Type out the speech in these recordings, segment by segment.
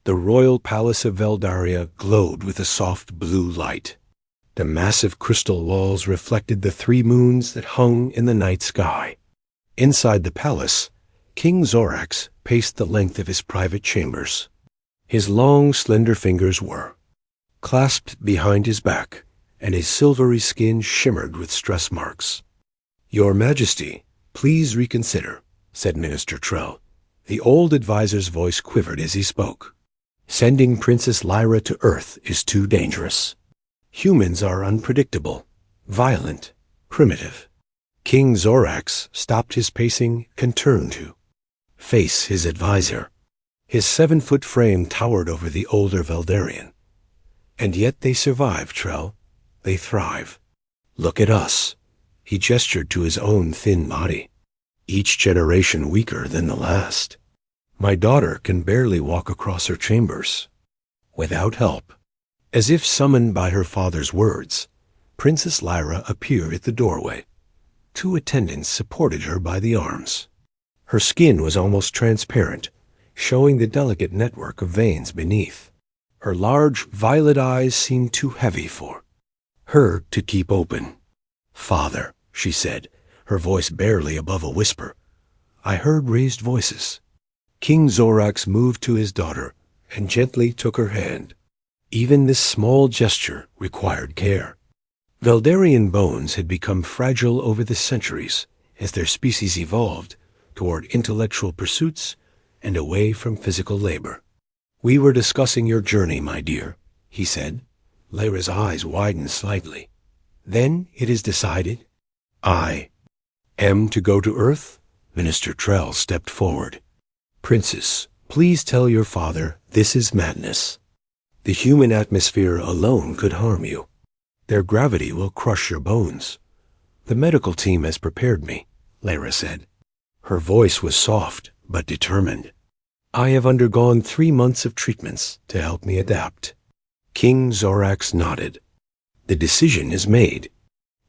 The royal palace of Veldaria glowed with a soft blue light. The massive crystal walls reflected the 3 moons that hung in the night sky. Inside the palace, King Zorax paced the length of his private chambers. His long, slender fingers were clasped behind his back, and his silvery skin shimmered with stress marks. "Your Majesty, please reconsider," said Minister Trell. The old advisor's voice quivered as he spoke. "Sending Princess Lyra to Earth is too dangerous. Humans are unpredictable, violent, primitive." King Zorax stopped his pacing and turned to face his advisor. His 7-foot frame towered over the older Veldarian. "And yet they survive, Trell. They thrive. Look at us." He gestured to his own thin body. "Each generation weaker than the last. My daughter can barely walk across her chambers without help." As if summoned by her father's words, Princess Lyra appeared at the doorway. 2 attendants supported her by the arms. Her skin was almost transparent, showing the delicate network of veins beneath. Her large violet eyes seemed too heavy for her to keep open. "Father," she said, her voice barely above a whisper. I heard raised voices. King Zorax moved to his daughter and gently took her hand. Even this small gesture required care. Veldarian bones had become fragile over the centuries as their species evolved toward intellectual pursuits and away from physical labor. "We were discussing your journey, my dear," he said. Lyra's eyes widened slightly. "Then it is decided? I am to go to Earth?" Minister Trell stepped forward. "Princess, please tell your father this is madness. The human atmosphere alone could harm you. Their gravity will crush your bones." "The medical team has prepared me," Lyra said. Her voice was soft but determined. "I have undergone 3 months of treatments to help me adapt." King Zorax nodded. "The decision is made.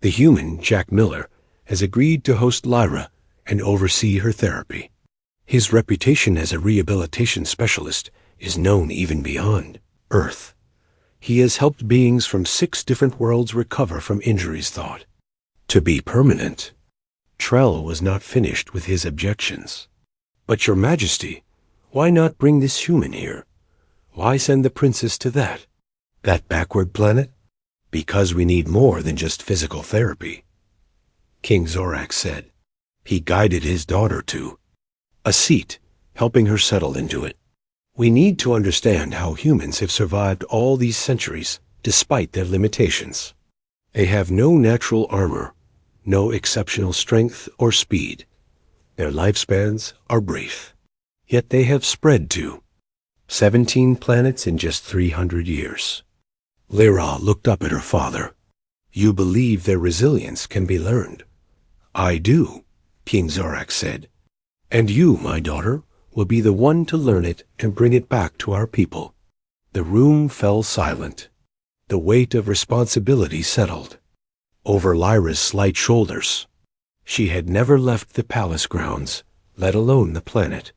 The human, Jack Miller, has agreed to host Lyra and oversee her therapy. His reputation as a rehabilitation specialist is known even beyond Earth. He has helped beings from 6 different worlds recover from injuries thought to be permanent." Trell was not finished with his objections. "But your Majesty, why not bring this human here? Why send the princess to that backward planet?" "Because we need more than just physical therapy," King Zorax said. He guided his daughter to a seat, helping her settle into it. "We need to understand how humans have survived all these centuries despite their limitations. They have no natural armor, no exceptional strength or speed. Their lifespans are brief. Yet they have spread to 17 planets in just 300 years. Lyra looked up at her father. "You believe their resilience can be learned?" "I do," King Zorax said. "And you, my daughter, will be the one to learn it and bring it back to our people." The room fell silent. The weight of responsibility settled over Lyra's slight shoulders. She had never left the palace grounds, let alone the planet.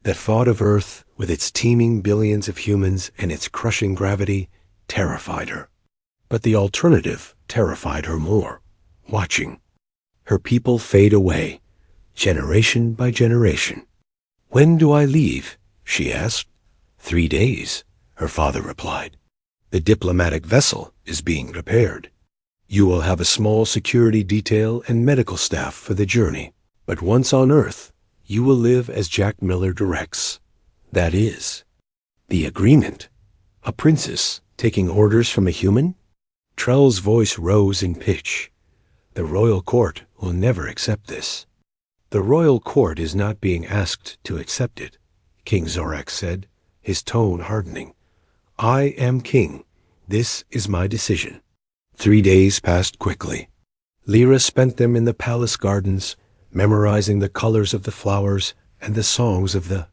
The thought of Earth, with its teeming billions of humans and its crushing gravity, terrified her. But the alternative terrified her more, watching her people fade away, generation by generation. "When do I leave?" she asked. 3 days, her father replied. "The diplomatic vessel is being prepared. You will have a small security detail and medical staff for the journey. But once on Earth, you will live as Jack Miller directs. That is the agreement." A princess taking orders from a human? Trell's voice rose in pitch. "The royal court will never accept this." "The royal court is not being asked to accept it," King Zorax said, his tone hardening. "I am king. This is my decision." 3 days passed quickly. Lyra spent them in the palace gardens, memorizing the colors of the flowers and the songs of the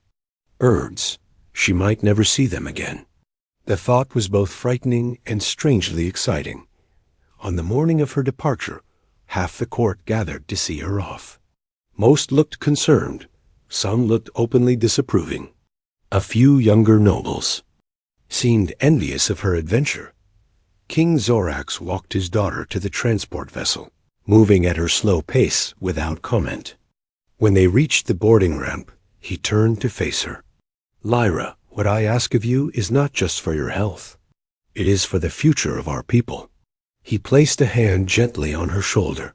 birds. She might never see them again. The thought was both frightening and strangely exciting. On the morning of her departure, half the court gathered to see her off. Most looked concerned, some looked openly disapproving. A few younger nobles seemed envious of her adventure. King Zorax walked his daughter to the transport vessel, moving at her slow pace without comment. When they reached the boarding ramp, he turned to face her. "Lyra, what I ask of you is not just for your health. It is for the future of our people." He placed a hand gently on her shoulder.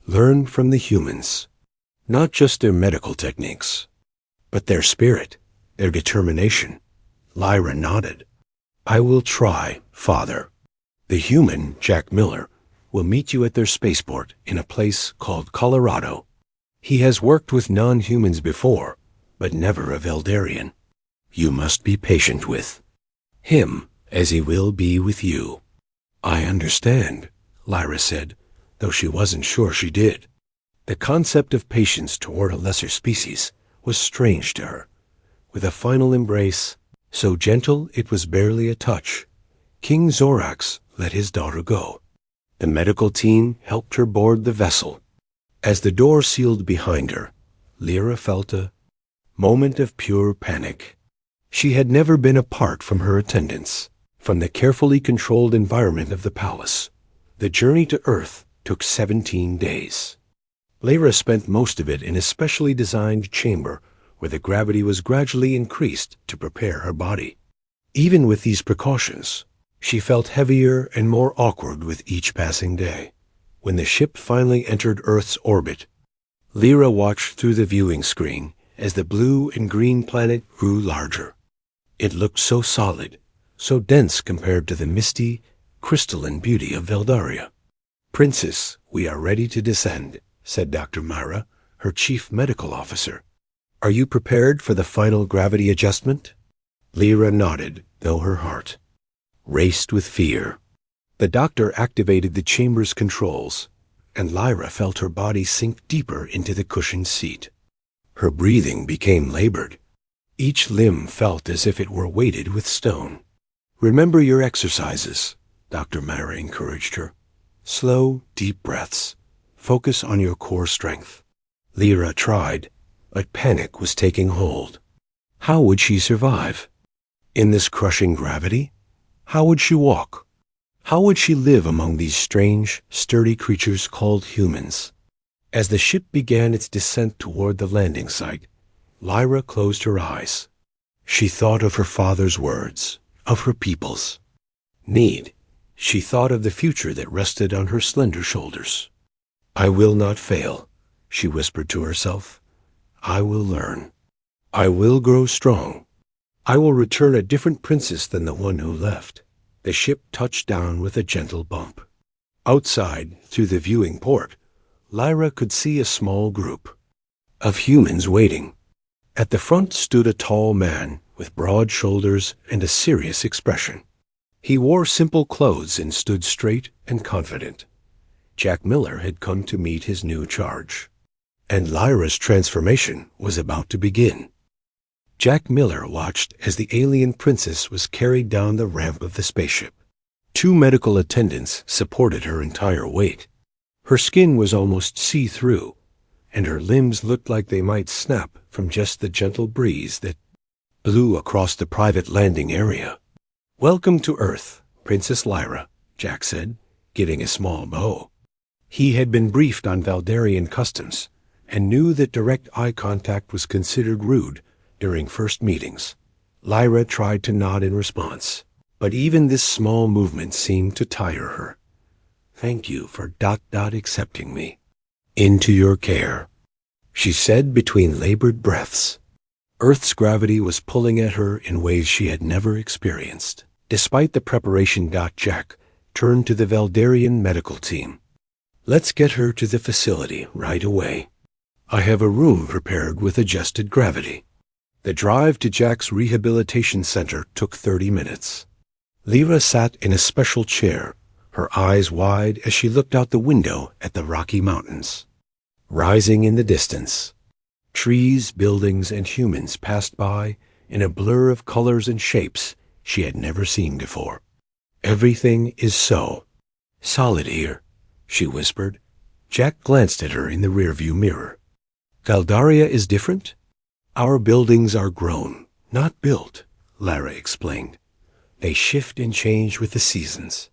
"Learn from the humans, not just their medical techniques, but their spirit, their determination." Lyra nodded. "I will try, Father. The human, Jack Miller, will meet you at their spaceport in a place called Colorado. He has worked with non-humans before, but never a Veldarian. You must be patient with him, as he will be with you." "I understand," Lyra said, though she wasn't sure she did. The concept of patience toward a lesser species was strange to her. With a final embrace, so gentle it was barely a touch, King Zorax let his daughter go. The medical team helped her board the vessel. As the door sealed behind her, Lyra felt a moment of pure panic. She had never been apart from her attendants, from the carefully controlled environment of the palace. The journey to Earth took 17 days. Lyra spent most of it in a specially designed chamber where the gravity was gradually increased to prepare her body. Even with these precautions, she felt heavier and more awkward with each passing day. When the ship finally entered Earth's orbit, Lyra watched through the viewing screen as the blue and green planet grew larger. It looked so solid, so dense compared to the misty, crystalline beauty of Veldaria. "Princess, we are ready to descend," said Dr. Myra, her chief medical officer. "Are you prepared for the final gravity adjustment?" Lyra nodded, though her heart raced with fear. The doctor activated the chamber's controls, and Lyra felt her body sink deeper into the cushioned seat. Her breathing became labored. Each limb felt as if it were weighted with stone. "Remember your exercises," Dr. Myra encouraged her. "Slow, deep breaths. Focus on your core strength." Lyra tried, but panic was taking hold. How would she survive? In this crushing gravity? How would she walk? How would she live among these strange, sturdy creatures called humans? As the ship began its descent toward the landing site, Lyra closed her eyes. She thought of her father's words, of her people's need. She thought of the future that rested on her slender shoulders. "I will not fail," she whispered to herself. "I will learn. I will grow strong. I will return a different princess than the one who left." The ship touched down with a gentle bump. Outside, through the viewing port, Lyra could see a small group of humans waiting. At the front stood a tall man with broad shoulders and a serious expression. He wore simple clothes and stood straight and confident. Jack Miller had come to meet his new charge, and Lyra's transformation was about to begin. Jack Miller watched as the alien princess was carried down the ramp of the spaceship. 2 medical attendants supported her entire weight. Her skin was almost see-through, and her limbs looked like they might snap from just the gentle breeze that blew across the private landing area. "Welcome to Earth, Princess Lyra," Jack said, giving a small bow. He had been briefed on Valdarian customs and knew that direct eye contact was considered rude during first meetings. Lyra tried to nod in response, but even this small movement seemed to tire her. "Thank you for accepting me into your care," she said between labored breaths. Earth's gravity was pulling at her in ways she had never experienced. Despite the preparation, Jack turned to the Veldarian medical team. "Let's get her to the facility right away. I have a room prepared with adjusted gravity." The drive to Jack's rehabilitation center took 30 minutes. Lyra sat in a special chair, her eyes wide as she looked out the window at the Rocky Mountains. Rising in the distance, trees, buildings, and humans passed by in a blur of colors and shapes she had never seen before. "Everything is so solid here," she whispered. Jack glanced at her in the rearview mirror. "Galdaria is different? Our buildings are grown, not built," Lyra explained. They shift and change with the seasons.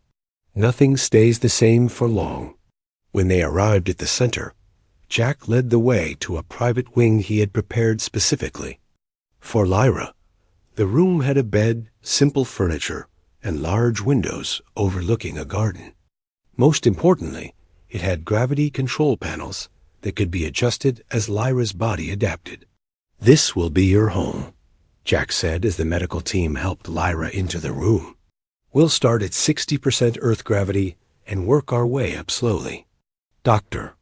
Nothing stays the same for long. When they arrived at the center, Jack led the way to a private wing he had prepared specifically. For Lyra, the room had a bed, simple furniture, and large windows overlooking a garden. Most importantly, it had gravity control panels that could be adjusted as Lyra's body adapted. "This will be your home," Jack said as the medical team helped Lyra into the room. "We'll start at 60% Earth gravity and work our way up slowly." Dr.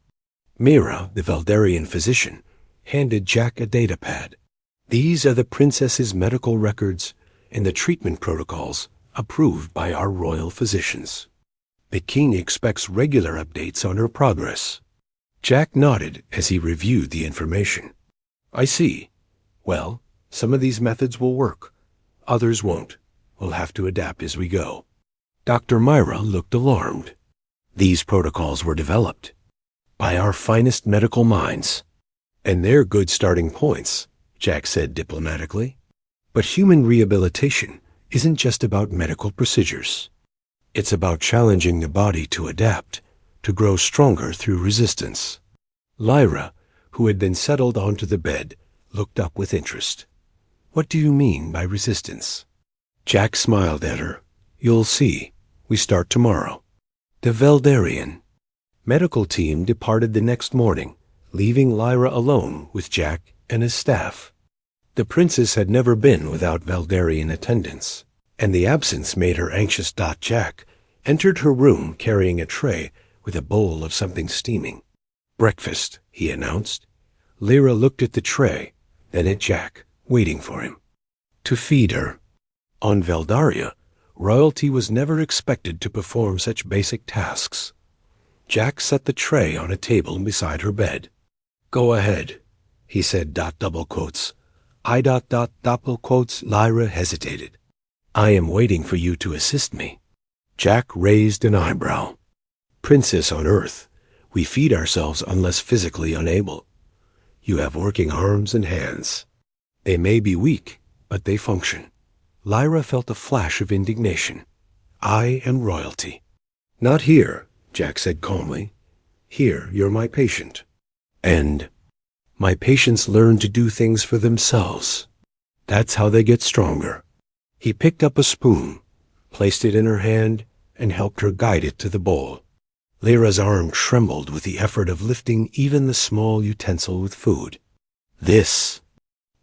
Mira, the Veldarian physician, handed Jack a data pad. "These are the princess's medical records and the treatment protocols approved by our royal physicians. The king expects regular updates on her progress." Jack nodded as he reviewed the information. "I see. Well, some of these methods will work. Others won't. We'll have to adapt as we go." Dr. Myra looked alarmed. "These protocols were developed by our finest medical minds, and they're good starting points," Jack said diplomatically. "But human rehabilitation isn't just about medical procedures. It's about challenging the body to adapt, to grow stronger through resistance." Lyra, who had been settled onto the bed, looked up with interest. "What do you mean by resistance?" Jack smiled at her. "You'll see. We start tomorrow." The Veldarian medical team departed the next morning, leaving Lyra alone with Jack and his staff. The princess had never been without Veldarian attendants, and the absence made her anxious. Jack entered her room carrying a tray with a bowl of something steaming. "Breakfast," he announced. Lyra looked at the tray, then at Jack, waiting for him to feed her. On Veldaria, royalty was never expected to perform such basic tasks. Jack set the tray on a table beside her bed. "Go ahead," he said. Double quotes. Double quotes. Lyra hesitated. "I am waiting for you to assist me." Jack raised an eyebrow. "Princess on Earth, we feed ourselves unless physically unable. You have working arms and hands. They may be weak, but they function." Lyra felt a flash of indignation. "I am royalty." "Not here," Jack said calmly. "Here, you're my patient. And my patients learn to do things for themselves. That's how they get stronger." He picked up a spoon, placed it in her hand, and helped her guide it to the bowl. Lyra's arm trembled with the effort of lifting even the small utensil with food. "This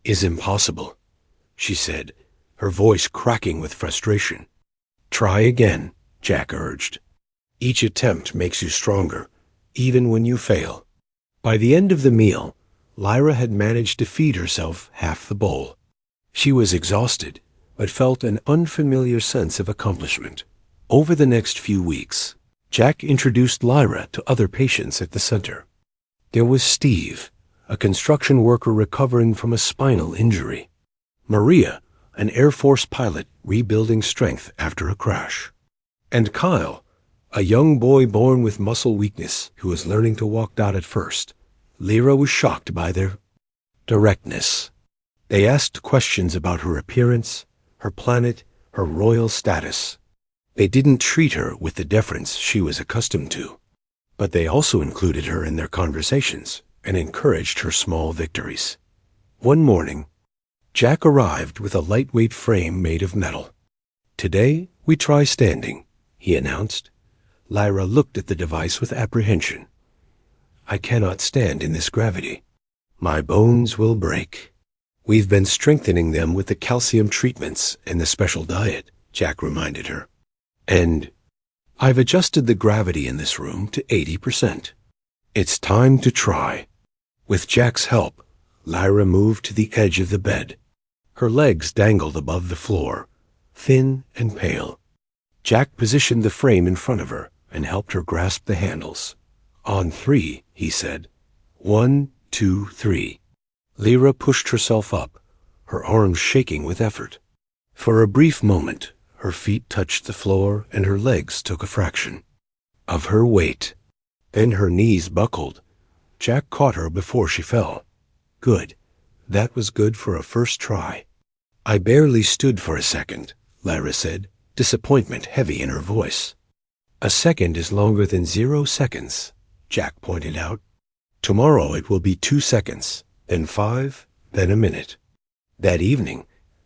is impossible," she said, her voice cracking with frustration. "Try again," Jack urged. "Each attempt makes you stronger, even when you fail." By the end of the meal, Lyra had managed to feed herself half the bowl. She was exhausted, but felt an unfamiliar sense of accomplishment. Over the next few weeks, Jack introduced Lyra to other patients at the center. There was Steve, a construction worker recovering from a spinal injury. Maria, an Air Force pilot rebuilding strength after a crash. And Kyle, a young boy born with muscle weakness who was learning to walk. At first, Lyra was shocked by their directness. They asked questions about her appearance, her planet, her royal status. They didn't treat her with the deference she was accustomed to, but they also included her in their conversations and encouraged her small victories. One morning, Jack arrived with a lightweight frame made of metal. "Today, we try standing," he announced. Lyra looked at the device with apprehension. "I cannot stand in this gravity. My bones will break." "We've been strengthening them with the calcium treatments and the special diet," Jack reminded her. "And I've adjusted the gravity in this room to 80%. It's time to try." With Jack's help, Lyra moved to the edge of the bed. Her legs dangled above the floor, thin and pale. Jack positioned the frame in front of her and helped her grasp the handles. "On 3, he said. 1, 2, 3. Lyra pushed herself up, her arms shaking with effort. For a brief moment, her feet touched the floor and her legs took a fraction of her weight. Then her knees buckled. Jack caught her before she fell. "Good. That was good for a first try." "I barely stood for a second," Lyra said, disappointment heavy in her voice. A second is longer than 0 seconds, Jack pointed out. Tomorrow it will be 2 seconds, then 5, then a minute. That evening,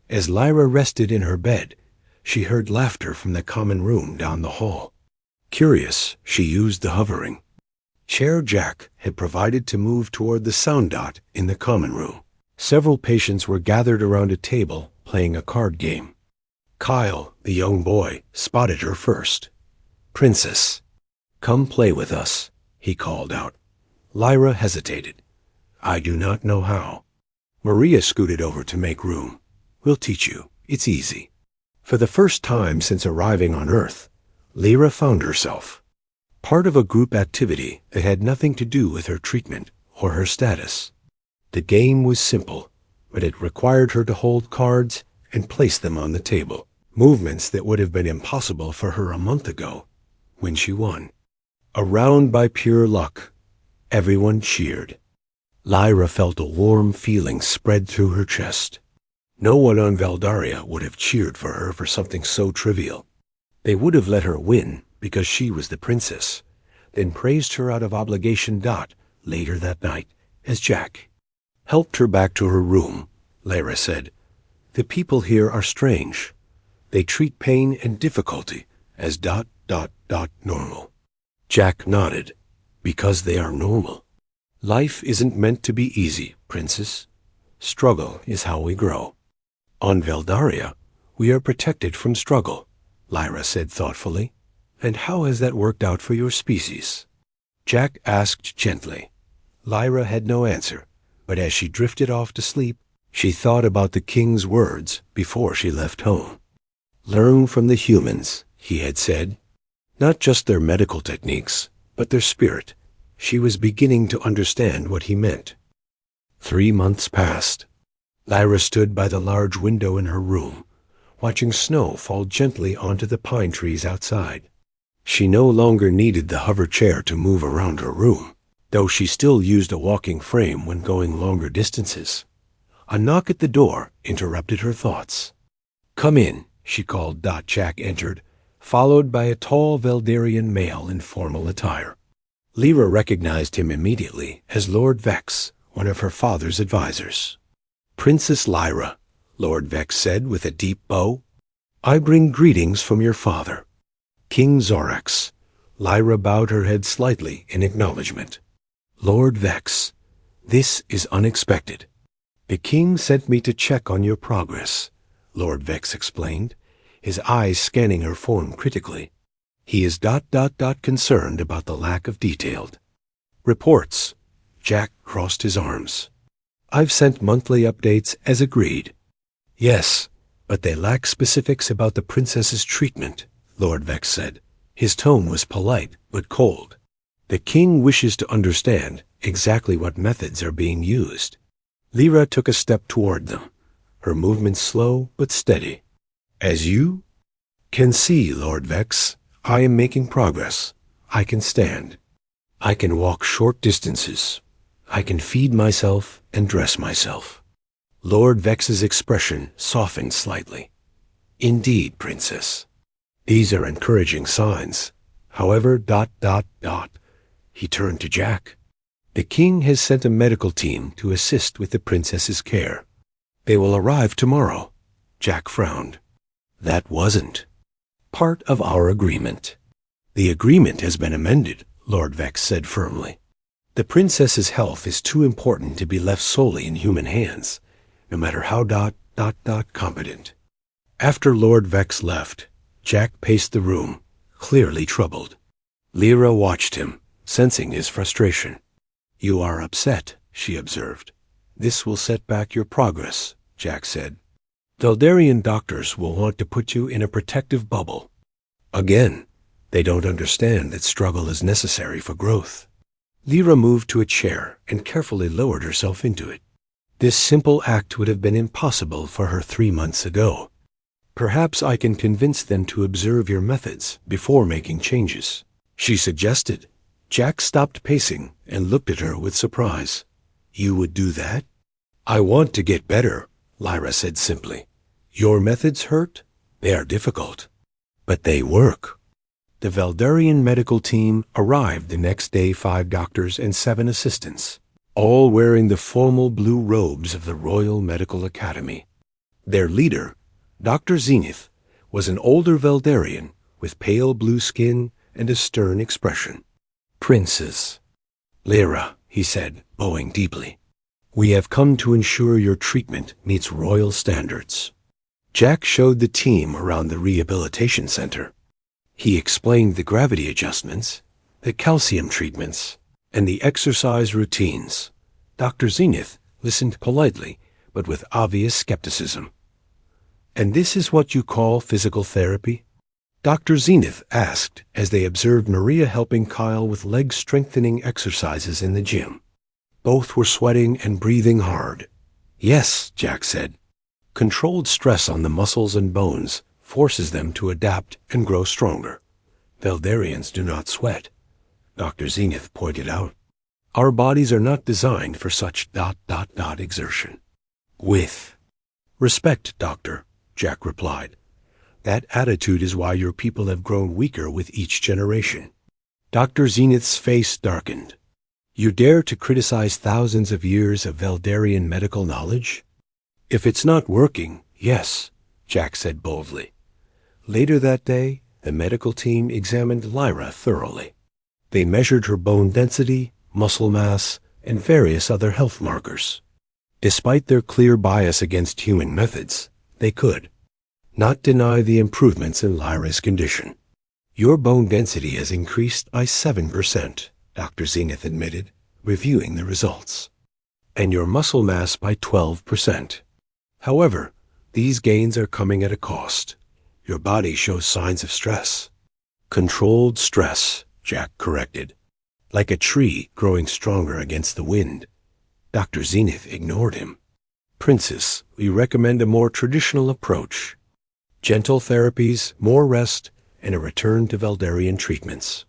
as Lyra rested in her bed, she heard laughter from the common room down the hall. Curious, she used the hovering chair Jack had provided to move toward the sound dot in the common room. Several patients were gathered around a table playing a card game. Kyle, the young boy, spotted her first. "Princess, come play with us," he called out. Lyra hesitated. "I do not know how." Maria scooted over to make room. "We'll teach you. It's easy." For the first time since arriving on Earth, Lyra found herself part of a group activity that had nothing to do with her treatment or her status. The game was simple, but it required her to hold cards and place them on the table, movements that would have been impossible for her a month ago when she won. Around by pure luck, everyone cheered. Lyra felt a warm feeling spread through her chest. No one on Valdaria would have cheered for her for something so trivial. They would have let her win because she was the princess, then praised her out of obligation. Later that night, as Jack helped her back to her room, Lyra said, "The people here are strange. They treat pain and difficulty as ... normal." Jack nodded. "Because they are normal. Life isn't meant to be easy, princess. Struggle is how we grow." "On Valdaria, we are protected from struggle," Lyra said thoughtfully. "And how has that worked out for your species?" Jack asked gently. Lyra had no answer, but as she drifted off to sleep, she thought about the king's words before she left home. "Learn from the humans," he had said. Not just their medical techniques, but their spirit. She was beginning to understand what he meant. 3 months passed. Lyra stood by the large window in her room, watching snow fall gently onto the pine trees outside. She no longer needed the hover chair to move around her room, though she still used a walking frame when going longer distances. A knock at the door interrupted her thoughts. "Come in," she called. Jack entered, followed by a tall Veldarian male in formal attire. Lyra recognized him immediately as Lord Vex, one of her father's advisors. "Princess Lyra," Lord Vex said with a deep bow, "I bring greetings from your father, King Zorax." Lyra bowed her head slightly in acknowledgement. "Lord Vex, this is unexpected." "The king sent me to check on your progress," Lord Vex explained, his eyes scanning her form critically. "He is ... concerned about the lack of detailed reports." Jack crossed his arms. "I've sent monthly updates as agreed." "Yes, but they lack specifics about the princess's treatment," Lord Vex said. His tone was polite but cold. "The king wishes to understand exactly what methods are being used." Lyra took a step toward them, her movements slow but steady. "As you can see, Lord Vex, I am making progress. I can stand. I can walk short distances. I can feed myself and dress myself." Lord Vex's expression softened slightly. "Indeed, princess. These are encouraging signs. However, ... He turned to Jack. "The king has sent a medical team to assist with the princess's care. They will arrive tomorrow." Jack frowned. "That wasn't part of our agreement." "The agreement has been amended," Lord Vex said firmly. "The princess's health is too important to be left solely in human hands, no matter how ... competent." After Lord Vex left, Jack paced the room, clearly troubled. Lyra watched him, sensing his frustration. "You are upset," she observed. "This will set back your progress," Jack said. "Veldarian doctors will want to put you in a protective bubble." Again, they don't understand that struggle is necessary for growth. Lyra moved to a chair and carefully lowered herself into it. This simple act would have been impossible for her 3 months ago. "Perhaps I can convince them to observe your methods before making changes," she suggested. Jack stopped pacing and looked at her with surprise. "You would do that?" "I want to get better," Lyra said simply. "Your methods hurt?" They are difficult, but they work. The Veldarian medical team arrived the next day, 5 doctors and 7 assistants, all wearing the formal blue robes of the Royal Medical Academy. Their leader, Dr. Zenith, was an older Veldarian with pale blue skin and a stern expression. "Princess Lyra," he said, bowing deeply, "we have come to ensure your treatment meets royal standards." Jack showed the team around the rehabilitation center. He explained the gravity adjustments, the calcium treatments, and the exercise routines. Dr. Zenith listened politely, but with obvious skepticism. "And this is what you call physical therapy?" Dr. Zenith asked as they observed Maria helping Kyle with leg-strengthening exercises in the gym. Both were sweating and breathing hard. "Yes," Jack said. "Controlled stress on the muscles and bones forces them to adapt and grow stronger. Veldarians do not sweat," Dr. Zenith pointed out. "Our bodies are not designed for such ... exertion." "With respect, doctor," Jack replied. "That attitude is why your people have grown weaker with each generation." Dr. Zenith's face darkened. "You dare to criticize thousands of years of Veldarian medical knowledge?" "If it's not working, yes," Jack said boldly. Later that day, the medical team examined Lyra thoroughly. They measured her bone density, muscle mass, and various other health markers. Despite their clear bias against human methods, they could not deny the improvements in Lyra's condition. "Your bone density has increased by 7%, Dr. Zenith admitted, reviewing the results, "and your muscle mass by 12%. However, these gains are coming at a cost. Your body shows signs of stress." "Controlled stress," Jack corrected. "Like a tree growing stronger against the wind." Dr. Zenith ignored him. "Princess, we recommend a more traditional approach. Gentle therapies, more rest, and a return to Veldarian treatments."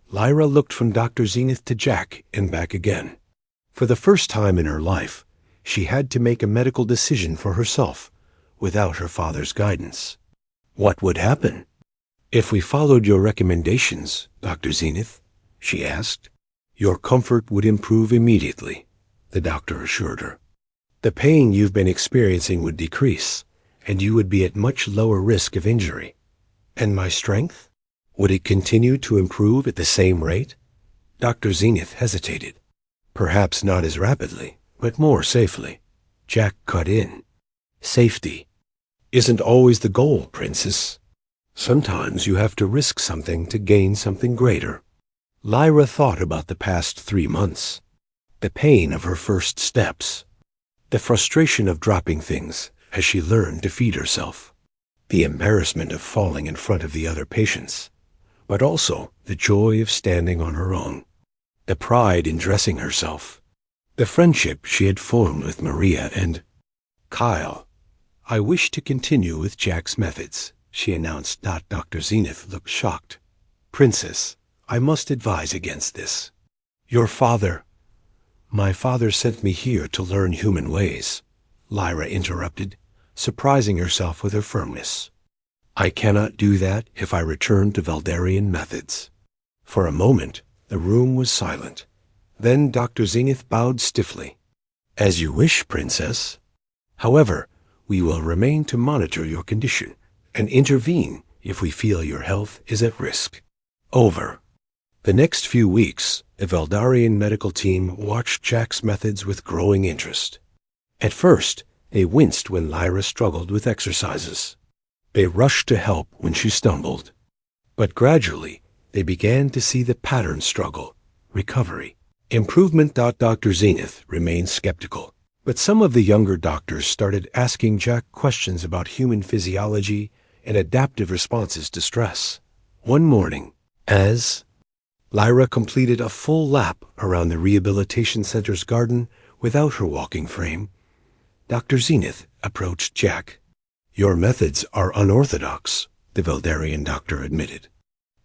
Lyra looked from Dr. Zenith to Jack and back again. For the first time in her life, she had to make a medical decision for herself, without her father's guidance. "What would happen if we followed your recommendations, Dr. Zenith?" she asked. "Your comfort would improve immediately," the doctor assured her. "The pain you've been experiencing would decrease, and you would be at much lower risk of injury." "And my strength? Would it continue to improve at the same rate?" Dr. Zenith hesitated. "Perhaps not as rapidly, but more safely." Jack cut in. "Safety isn't always the goal, Princess. Sometimes you have to risk something to gain something greater." Lyra thought about the past 3 months, the pain of her first steps, the frustration of dropping things as she learned to feed herself, the embarrassment of falling in front of the other patients, but also the joy of standing on her own, the pride in dressing herself, the friendship she had formed with Maria and Kyle. "I wish to continue with Jack's methods," she announced. Dr. Zenith looked shocked. "Princess, I must advise against this. Your father—" "My father sent me here to learn human ways," Lyra interrupted, surprising herself with her firmness. "I cannot do that if I return to Veldarian methods." For a moment, the room was silent. Then Dr. Zenith bowed stiffly. "As you wish, Princess. However, we will remain to monitor your condition and intervene if we feel your health is at risk." Over. The next few weeks, the Veldarian medical team watched Jack's methods with growing interest. At first, they winced when Lyra struggled with exercises. They rushed to help when she stumbled. But gradually, they began to see the pattern: struggle, recovery, improvement. Dr. Zenith remained skeptical, but some of the younger doctors started asking Jack questions about human physiology and adaptive responses to stress. One morning, as Lyra completed a full lap around the rehabilitation center's garden without her walking frame, Dr. Zenith approached Jack. "Your methods are unorthodox," the Veldarian doctor admitted,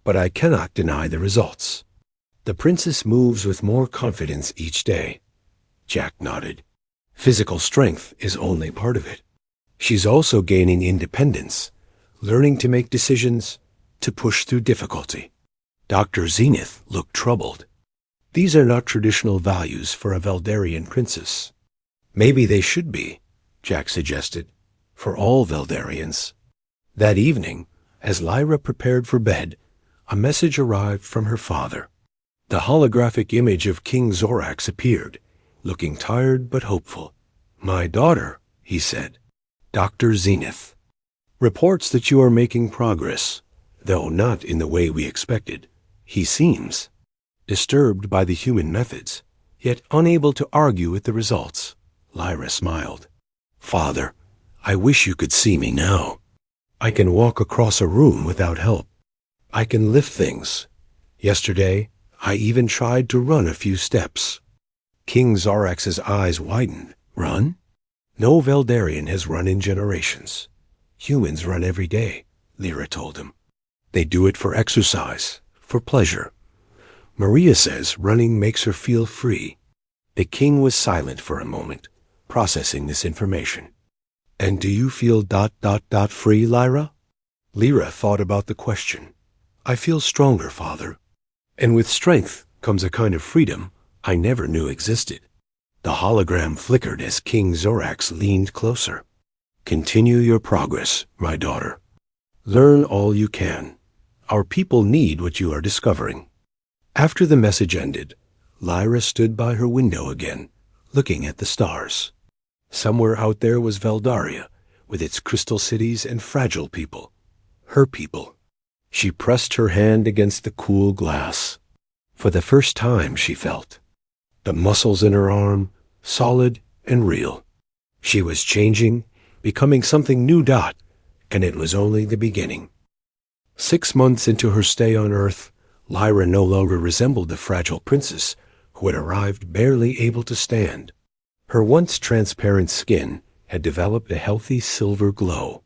"but I cannot deny the results. The princess moves with more confidence each day." Jack nodded. "Physical strength is only part of it. She's also gaining independence, learning to make decisions, to push through difficulty. Dr. Zenith looked troubled. These are not traditional values for a Veldarian princess. Maybe they should be, Jack suggested, for all Veldarians. That evening, as Lyra prepared for bed, a message arrived from her father. The holographic image of King Zorax appeared, looking tired but hopeful. "My daughter," he said, "Dr. Zenith, reports that you are making progress, though not in the way we expected. He seems disturbed by the human methods, yet unable to argue with the results." Lyra smiled. "Father, I wish you could see me now. I can walk across a room without help. I can lift things. Yesterday, I even tried to run a few steps." King Zorax's eyes widened. "Run? No Veldarian has run in generations. Humans run every day," Lyra told him. "They do it for exercise, for pleasure. Maria says running makes her feel free." The king was silent for a moment, processing this information. "And do you feel free, Lyra?" Lyra thought about the question. "I feel stronger, father. And with strength comes a kind of freedom I never knew existed." The hologram flickered as King Zorax leaned closer. "Continue your progress, my daughter. Learn all you can. Our people need what you are discovering." After the message ended, Lyra stood by her window again, looking at the stars. Somewhere out there was Veldaria, with its crystal cities and fragile people. Her people. She pressed her hand against the cool glass. For the first time, she felt the muscles in her arm, solid and real. She was changing, becoming something new. And it was only the beginning. 6 months into her stay on Earth, Lyra no longer resembled the fragile princess who had arrived barely able to stand. Her once transparent skin had developed a healthy silver glow.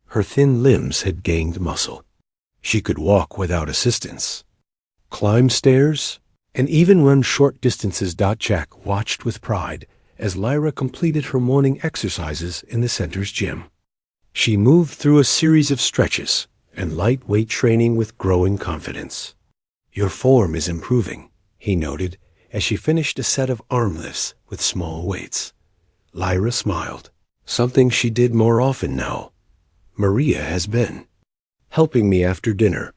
Her thin limbs had gained muscle. She could walk without assistance, climb stairs, and even run short distances. Jack watched with pride as Lyra completed her morning exercises in the center's gym. She moved through a series of stretches and lightweight training with growing confidence. "Your form is improving," he noted as she finished a set of arm lifts with small weights. Lyra smiled, something she did more often now. "Maria has been helping me after dinner.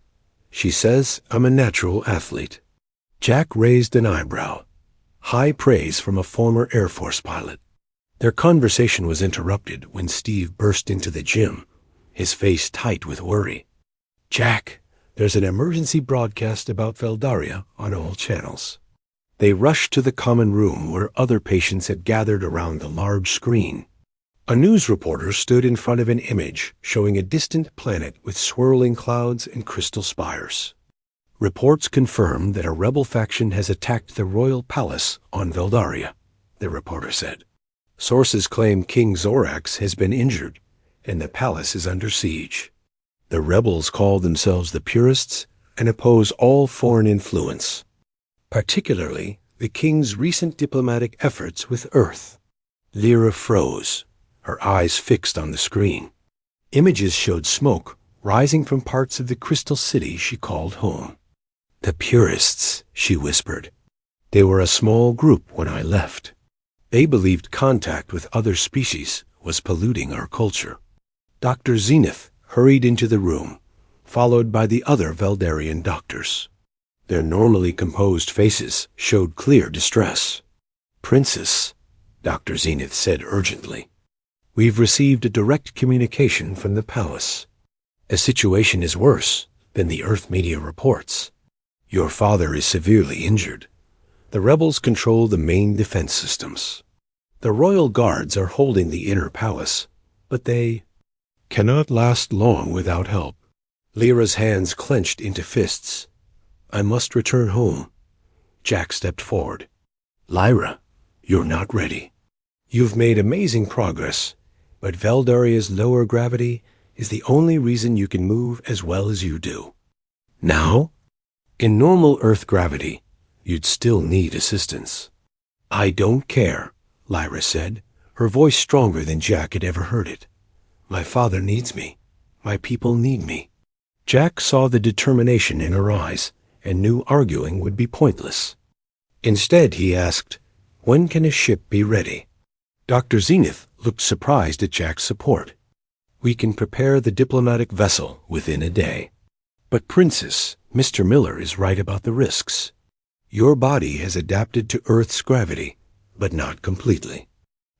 She says I'm a natural athlete." Jack raised an eyebrow. High praise from a former Air Force pilot. Their conversation was interrupted when Steve burst into the gym, his face tight with worry. "Jack, there's an emergency broadcast about Veldaria on all channels." They rushed to the common room where other patients had gathered around the large screen. A news reporter stood in front of an image showing a distant planet with swirling clouds and crystal spires. "Reports confirm that a rebel faction has attacked the royal palace on Veldaria," the reporter said. "Sources claim King Zorax has been injured, and the palace is under siege. The rebels call themselves the Purists and oppose all foreign influence, particularly the king's recent diplomatic efforts with Earth." Lyra froze, her eyes fixed on the screen. Images showed smoke rising from parts of the crystal city she called home. "The Purists," she whispered. "They were a small group when I left. They believed contact with other species was polluting our culture." Dr. Zenith hurried into the room, followed by the other Veldarian doctors. Their normally composed faces showed clear distress. "Princess," Dr. Zenith said urgently, "we've received a direct communication from the palace. The situation is worse than the Earth media reports. Your father is severely injured. The rebels control the main defense systems. The royal guards are holding the inner palace, but they cannot last long without help." Lyra's hands clenched into fists. "I must return home." Jack stepped forward. "Lyra, you're not ready. You've made amazing progress, but Veldaria's lower gravity is the only reason you can move as well as you do. Now, in normal Earth gravity, you'd still need assistance." "I don't care," Lyra said, her voice stronger than Jack had ever heard it. "My father needs me. My people need me." Jack saw the determination in her eyes and knew arguing would be pointless. Instead, he asked, "When can a ship be ready?" Dr. Zenith looked surprised at Jack's support. "We can prepare the diplomatic vessel within a day." "But Princess, Mr. Miller is right about the risks. Your body has adapted to Earth's gravity, but not completely."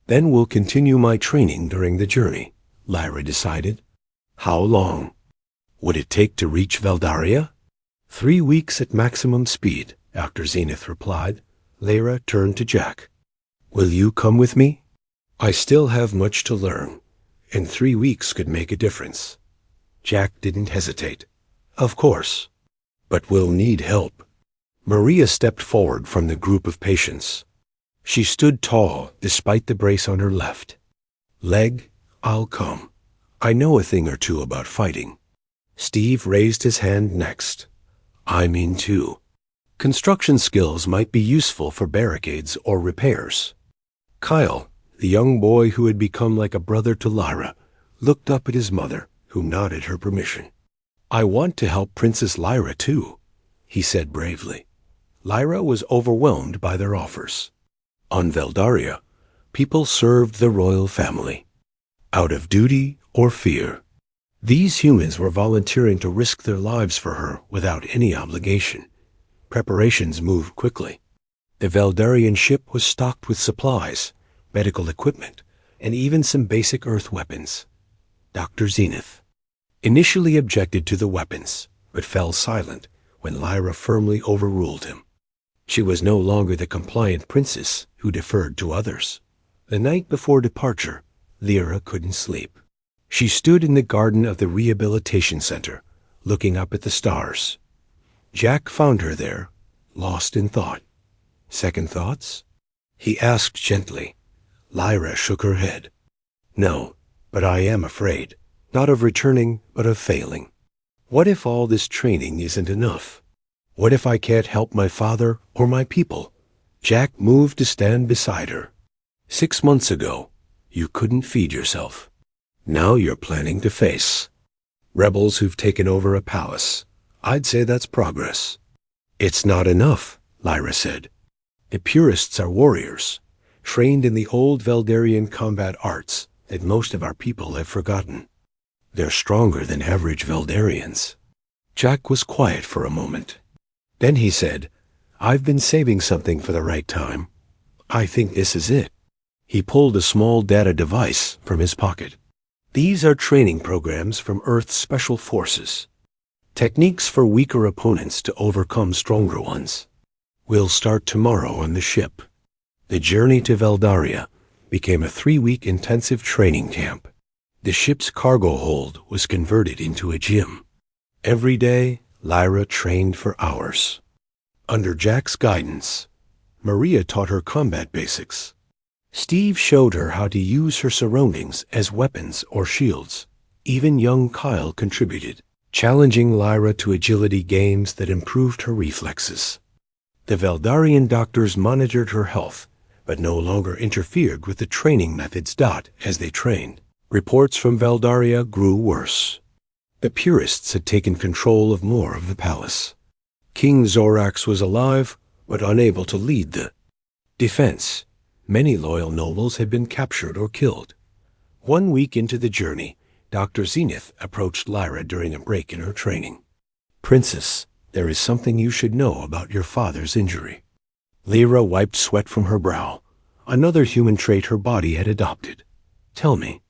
"Then we'll continue my training during the journey," Lyra decided. "How long would it take to reach Veldaria?" 3 weeks at maximum speed," Dr. Zenith replied. Lyra turned to Jack. "Will you come with me? I still have much to learn, and 3 weeks could make a difference." Jack didn't hesitate. "Of course, but we'll need help." Maria stepped forward from the group of patients. She stood tall despite the brace on her left. "Leg, I'll come. I know a thing or two about fighting." Steve raised his hand next. "I'm in too. Construction skills might be useful for barricades or repairs." Kyle, the young boy who had become like a brother to Lyra, looked up at his mother, who nodded her permission. "I want to help Princess Lyra too," he said bravely. Lyra was overwhelmed by their offers. On Veldaria, people served the royal family, out of duty or fear. These humans were volunteering to risk their lives for her without any obligation. Preparations moved quickly. The Veldarian ship was stocked with supplies, medical equipment, and even some basic Earth weapons. Dr. Zenith initially objected to the weapons, but fell silent when Lyra firmly overruled him. She was no longer the compliant princess who deferred to others. The night before departure, Lyra couldn't sleep. She stood in the garden of the rehabilitation center, looking up at the stars. Jack found her there, lost in thought. "Second thoughts?" he asked gently. Lyra shook her head. "No, but I am afraid, not of returning, but of failing. What if all this training isn't enough? What if I can't help my father or my people?" Jack moved to stand beside her. 6 months ago, you couldn't feed yourself. Now you're planning to face rebels who've taken over a palace. I'd say that's progress. "It's not enough," Lyra said. "The purists are warriors, trained in the old Veldarian combat arts that most of our people have forgotten. They're stronger than average Veldarians." Jack was quiet for a moment. Then he said, "I've been saving something for the right time. I think this is it." He pulled a small data device from his pocket. "These are training programs from Earth's special forces. Techniques for weaker opponents to overcome stronger ones. We'll start tomorrow on the ship." The journey to Veldaria became a 3-week intensive training camp. The ship's cargo hold was converted into a gym. Every day, Lyra trained for hours. Under Jack's guidance, Maria taught her combat basics. Steve showed her how to use her surroundings as weapons or shields. Even young Kyle contributed, challenging Lyra to agility games that improved her reflexes. The Veldarian doctors monitored her health, but no longer interfered with the training methods. As they trained, reports from Veldaria grew worse. The purists had taken control of more of the palace. King Zorax was alive, but unable to lead the defense. Many loyal nobles had been captured or killed. 1 week into the journey, Dr. Zenith approached Lyra during a break in her training. "Princess, there is something you should know about your father's injury." Lyra wiped sweat from her brow, another human trait her body had adopted. "Tell me."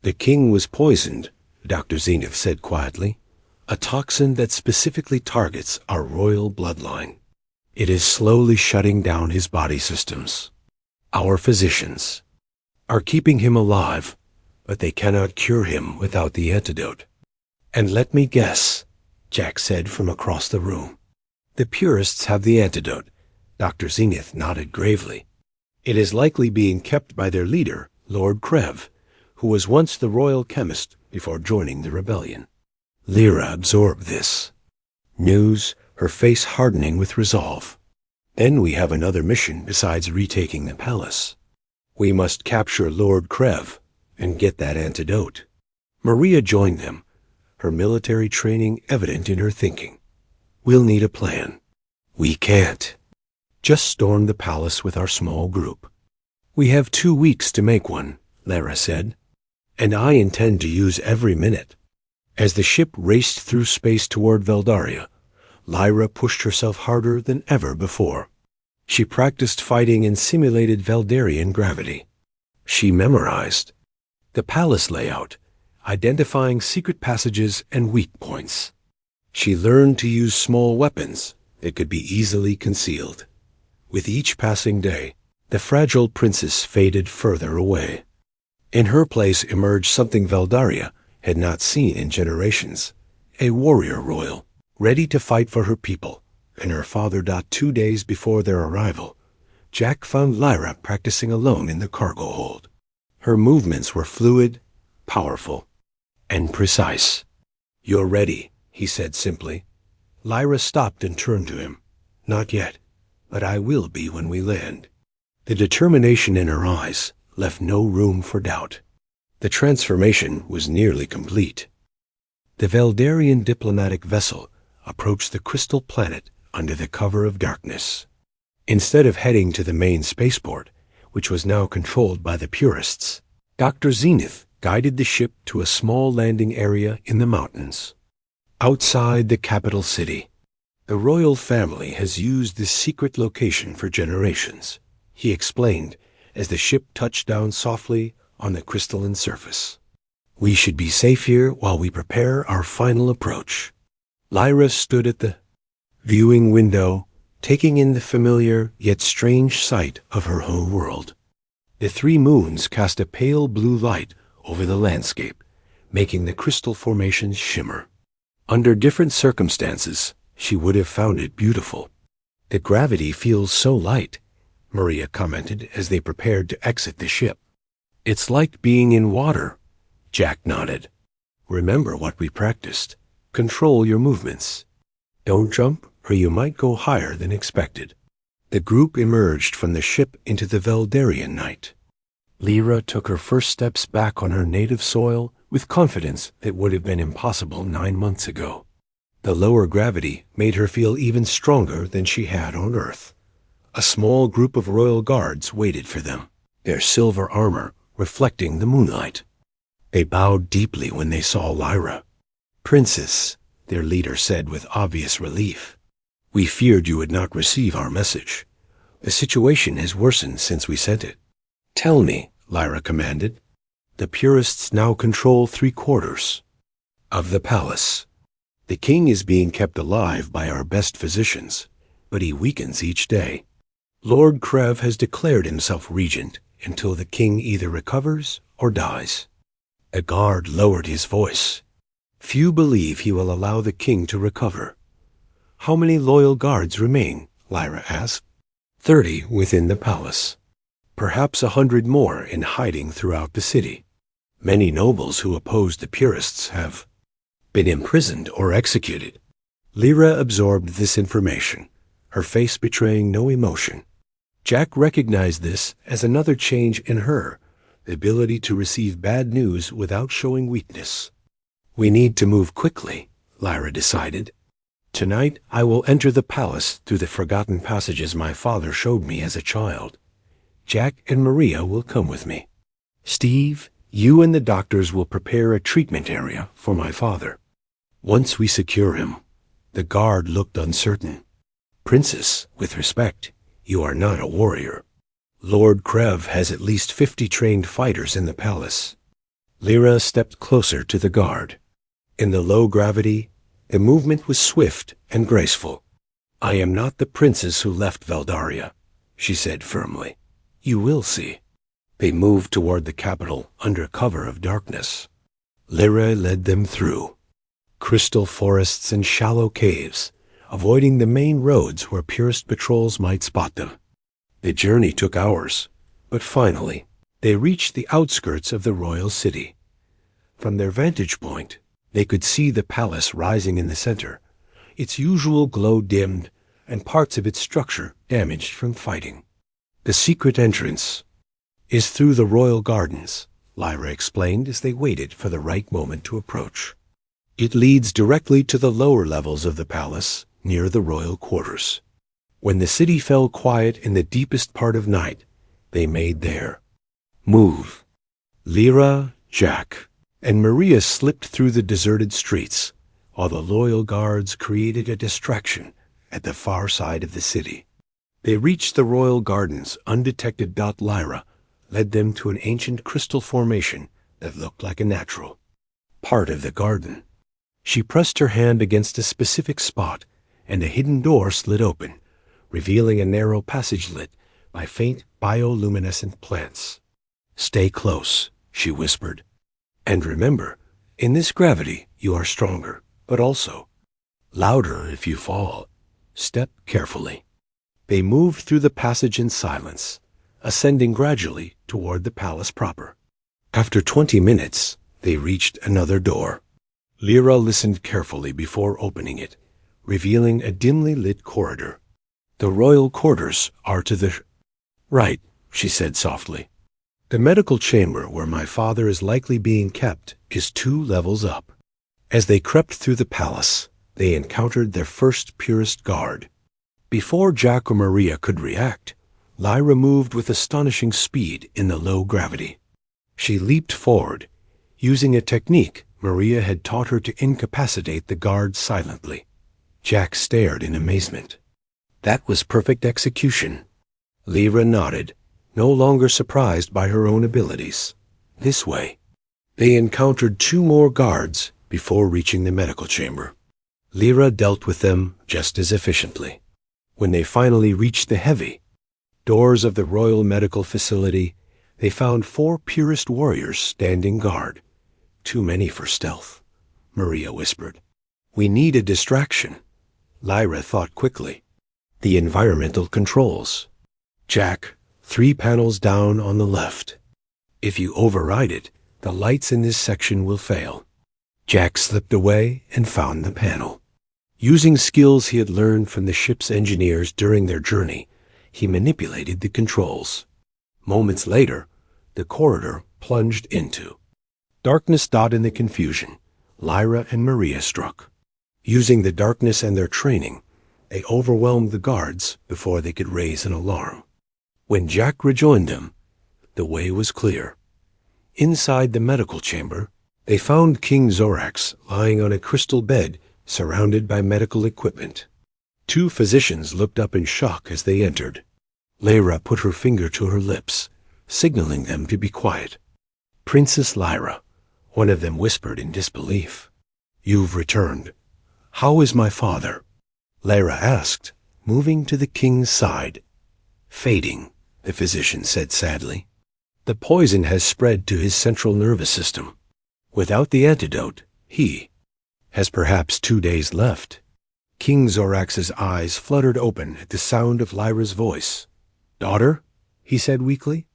"The king was poisoned," Dr. Zenith said quietly. "A toxin that specifically targets our royal bloodline. It is slowly shutting down his body systems. Our physicians are keeping him alive, but they cannot cure him without the antidote." "And let me guess," Jack said from across the room. "The purists have the antidote." Dr. Zenith nodded gravely. "It is likely being kept by their leader, Lord Krev, who was once the royal chemist before joining the rebellion." Lyra absorbed this news, her face hardening with resolve. "Then we have another mission besides retaking the palace. We must capture Lord Krev and get that antidote." Maria joined them, her military training evident in her thinking. We'll need a plan. We can't just storm the palace with our small group. We have 2 weeks to make one, Lara said, and I intend to use every minute. As the ship raced through space toward Veldaria, Lyra pushed herself harder than ever before. She practiced fighting in simulated Veldarian gravity. She memorized the palace layout, identifying secret passages and weak points. She learned to use small weapons that could be easily concealed. With each passing day, the fragile princess faded further away. In her place emerged something Veldaria had not seen in generations, a warrior royal, ready to fight for her people. And her father died 2 days before their arrival. Jack found Lyra practicing alone in the cargo hold. Her movements were fluid, powerful, and precise. "You're ready," he said simply. Lyra stopped and turned to him. "Not yet, but I will be when we land." The determination in her eyes left no room for doubt. The transformation was nearly complete. The Veldarian diplomatic vessel approached the crystal planet under the cover of darkness. Instead of heading to the main spaceport, which was now controlled by the purists, Dr. Zenith guided the ship to a small landing area in the mountains. Outside the capital city, the royal family has used this secret location for generations, he explained as the ship touched down softly on the crystalline surface. "We should be safe here while we prepare our final approach." Lyra stood at the viewing window, taking in the familiar yet strange sight of her home world. The 3 moons cast a pale blue light over the landscape, making the crystal formations shimmer. Under different circumstances, she would have found it beautiful. "The gravity feels so light," Maria commented as they prepared to exit the ship. "It's like being in water," Jack nodded. "Remember what we practiced. Control your movements. Don't jump, or you might go higher than expected." The group emerged from the ship into the Veldarian night. Lyra took her first steps back on her native soil with confidence that would have been impossible 9 months ago. The lower gravity made her feel even stronger than she had on Earth. A small group of royal guards waited for them, their silver armor reflecting the moonlight. They bowed deeply when they saw Lyra. "Princess," their leader said with obvious relief, "we feared you would not receive our message. The situation has worsened since we sent it." "Tell me," Lyra commanded. "The purists now control 3/4 of the palace. The king is being kept alive by our best physicians, but he weakens each day. Lord Krev has declared himself regent until the king either recovers or dies." A guard lowered his voice. "Few believe he will allow the king to recover." "How many loyal guards remain?" Lyra asked. 30 within the palace. Perhaps 100 more in hiding throughout the city. Many nobles who opposed the purists have been imprisoned or executed. Lyra absorbed this information, her face betraying no emotion. Jack recognized this as another change in her, the ability to receive bad news without showing weakness. "We need to move quickly," Lyra decided. "Tonight I will enter the palace through the forgotten passages my father showed me as a child. Jack and Maria will come with me. Steve, you and the doctors will prepare a treatment area for my father. Once we secure him." The guard looked uncertain. "Princess, with respect, you are not a warrior. Lord Krev has at least 50 trained fighters in the palace." Lyra stepped closer to the guard. In the low gravity, the movement was swift and graceful. "I am not the princess who left Veldaria," she said firmly. "You will see." They moved toward the capital under cover of darkness. Lyra led them through crystal forests and shallow caves, avoiding the main roads where purist patrols might spot them. The journey took hours, but finally, they reached the outskirts of the royal city. From their vantage point, they could see the palace rising in the center, its usual glow dimmed and parts of its structure damaged from fighting. "The secret entrance is through the royal gardens," Lyra explained as they waited for the right moment to approach. It leads directly to the lower levels of the palace, near the royal quarters. When the city fell quiet in the deepest part of night, they made their move. Lyra, Jack, and Maria slipped through the deserted streets, while the loyal guards created a distraction at the far side of the city. They reached the royal gardens undetected. Lyra led them to an ancient crystal formation that looked like a natural part of the garden. She pressed her hand against a specific spot, and a hidden door slid open, revealing a narrow passage lit by faint bioluminescent plants. "Stay close," she whispered. "And remember, in this gravity you are stronger, but also louder if you fall. Step carefully." They moved through the passage in silence, ascending gradually toward the palace proper. After 20 minutes, they reached another door. Lyra listened carefully before opening it, revealing a dimly lit corridor. "The royal quarters are to the right," she said softly. "The medical chamber where my father is likely being kept is 2 levels up." As they crept through the palace, they encountered their first purest guard. Before Jack or Maria could react, Lyra moved with astonishing speed in the low gravity. She leaped forward, using a technique Maria had taught her to incapacitate the guards silently. Jack stared in amazement. "That was perfect execution." Lyra nodded, no longer surprised by her own abilities. "This way." They encountered 2 more guards before reaching the medical chamber. Lyra dealt with them just as efficiently. When they finally reached the heavy doors of the royal medical facility, they found 4 purest warriors standing guard. "Too many for stealth," Maria whispered. "We need a distraction." Lyra thought quickly. "The environmental controls. Jack, 3 panels down on the left. If you override it, the lights in this section will fail." Jack slipped away and found the panel. Using skills he had learned from the ship's engineers during their journey, he manipulated the controls. Moments later, the corridor plunged into darkness. In the confusion, Lyra and Maria struck. Using the darkness and their training, they overwhelmed the guards before they could raise an alarm. When Jack rejoined them, the way was clear. Inside the medical chamber, they found King Zorax lying on a crystal bed surrounded by medical equipment. 2 physicians looked up in shock as they entered. Lyra put her finger to her lips, signaling them to be quiet. "Princess Lyra," one of them whispered in disbelief. "You've returned. How is my father?" Lyra asked, moving to the king's side. "Fading," the physician said sadly. "The poison has spread to his central nervous system. Without the antidote, he has perhaps 2 days left." King Zorax's eyes fluttered open at the sound of Lyra's voice. "Daughter," he said weakly,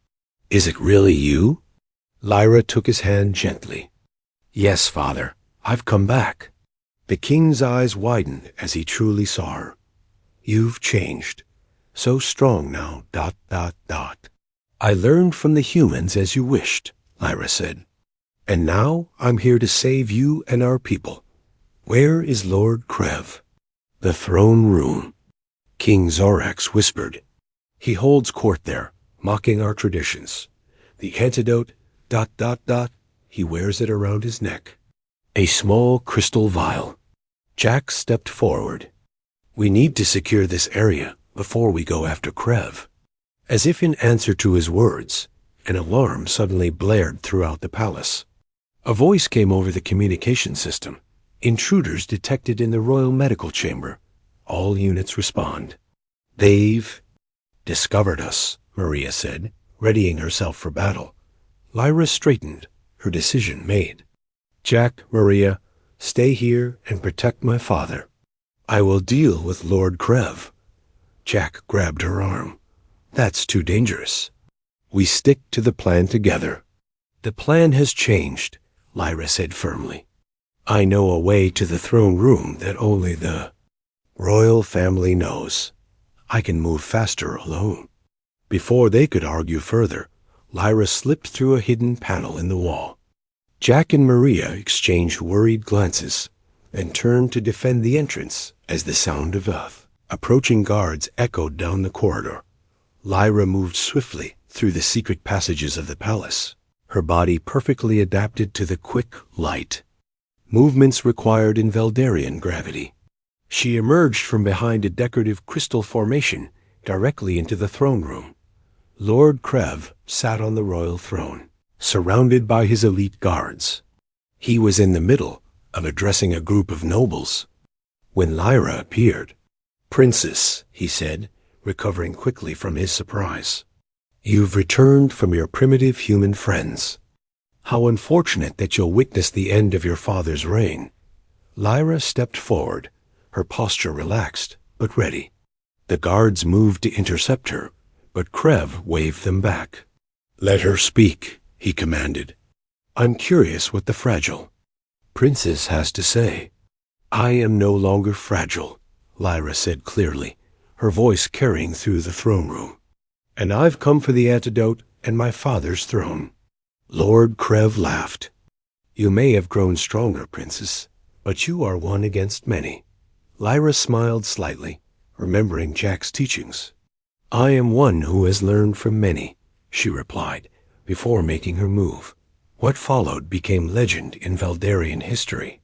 "is it really you?" Lyra took his hand gently. "Yes, father, I've come back." The king's eyes widened as he truly saw her. "You've changed. So strong now, ... "I learned from the humans as you wished," Lyra said. "And now I'm here to save you and our people. Where is Lord Krev?" "The throne room," King Zorax whispered. "He holds court there, mocking our traditions. The antidote, ... he wears it around his neck. A small crystal vial." Jack stepped forward. "We need to secure this area before we go after Krev." As if in answer to his words, an alarm suddenly blared throughout the palace. A voice came over the communication system. "Intruders detected in the royal medical chamber. All units respond." "They've discovered us," Maria said, readying herself for battle. Lyra straightened, her decision made. "Jack, Maria, stay here and protect my father. I will deal with Lord Krev." Jack grabbed her arm. "That's too dangerous. We stick to the plan together." "The plan has changed," Lyra said firmly. "I know a way to the throne room that only the royal family knows. I can move faster alone." Before they could argue further, Lyra slipped through a hidden panel in the wall. Jack and Maria exchanged worried glances and turned to defend the entrance as the sound of approaching guards echoed down the corridor. Lyra moved swiftly through the secret passages of the palace, her body perfectly adapted to the quick light. Movements required in Veldarian gravity. She emerged from behind a decorative crystal formation directly into the throne room. Lord Krev sat on the royal throne, surrounded by his elite guards. He was in the middle of addressing a group of nobles when Lyra appeared. "Princess," he said, recovering quickly from his surprise. "You've returned from your primitive human friends. How unfortunate that you'll witness the end of your father's reign." Lyra stepped forward, her posture relaxed but ready. The guards moved to intercept her, but Krev waved them back. "Let her speak," he commanded. "I'm curious what the fragile princess has to say." "I am no longer fragile," Lyra said clearly, her voice carrying through the throne room. "And I've come for the antidote and my father's throne." Lord Krev laughed. "You may have grown stronger, princess, but you are one against many." Lyra smiled slightly, remembering Jack's teachings. "I am one who has learned from many," she replied, before making her move. What followed became legend in Veldarian history.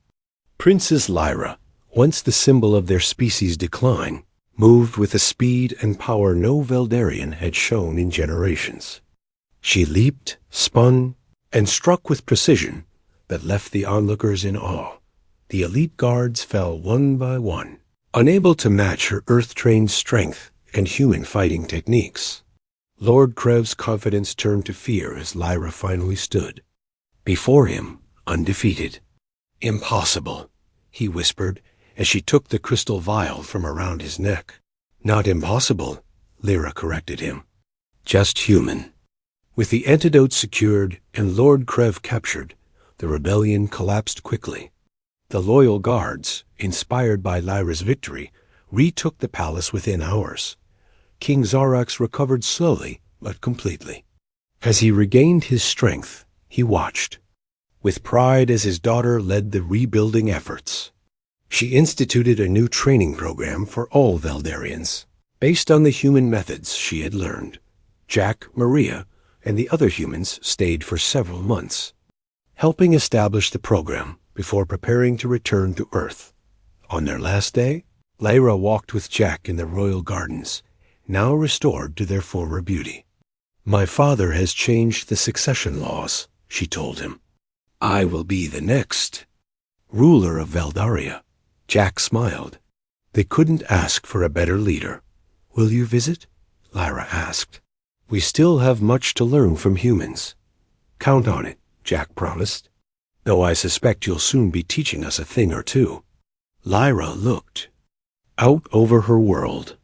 Princess Lyra, once the symbol of their species' decline, moved with a speed and power no Veldarian had shown in generations. She leaped, spun, and struck with precision that left the onlookers in awe. The elite guards fell one by one, unable to match her earth-trained strength and human fighting techniques. Lord Krev's confidence turned to fear as Lyra finally stood before him, undefeated. "Impossible," he whispered as she took the crystal vial from around his neck. "Not impossible," Lyra corrected him. "Just human." With the antidote secured and Lord Krev captured, the rebellion collapsed quickly. The loyal guards, inspired by Lyra's victory, retook the palace within hours. King Zarax recovered slowly but completely. As he regained his strength, he watched, with pride as his daughter led the rebuilding efforts. She instituted a new training program for all Veldarians, based on the human methods she had learned. Jack, Maria, and the other humans stayed for several months, helping establish the program before preparing to return to Earth. On their last day, Lyra walked with Jack in the royal gardens, now restored to their former beauty. "My father has changed the succession laws," she told him. "I will be the next ruler of Veldaria." Jack smiled. They couldn't ask for a better leader. "Will you visit?" Lyra asked. "We still have much to learn from humans." "Count on it," Jack promised, "though I suspect you'll soon be teaching us a thing or two." Lyra looked out over her world.